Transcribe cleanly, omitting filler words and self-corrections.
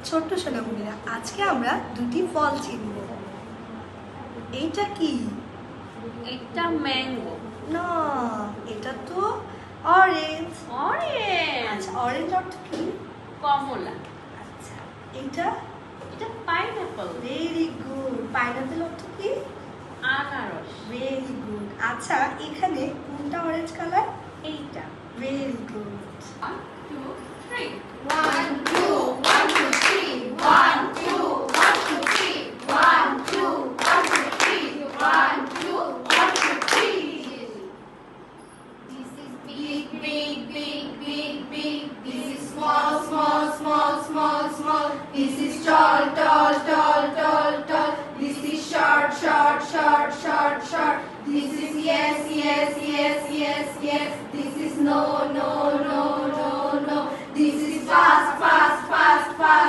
ছোট্ট সোনামণিরা, আজকে আমরা দুটি ফল চিনব। এইটা কি? এটা ম্যাঙ্গো। না, এটা তো অরেঞ্জ। অরেঞ্জ। আচ্ছা, অরেঞ্জ অর্থ কি? কমলা। আচ্ছা, এইটা? এটা পাইনাপল। Very good. পাইনাপল অর্থ কি? আনারস। Very good. আচ্ছা, এখানে কোনটা অরেঞ্জ কালার? এইটা। Very good. 1 2 3 1 2 1 2 3 1 2 1 2 3 1 2 1 2 3 1 2 1 2 3. This is big big big big big. This is small small small small small. This is tall tall tall tall tall. This is short short short short short. This is yes yes yes yes yes. This is no no no no no. This is fast fast fast fast.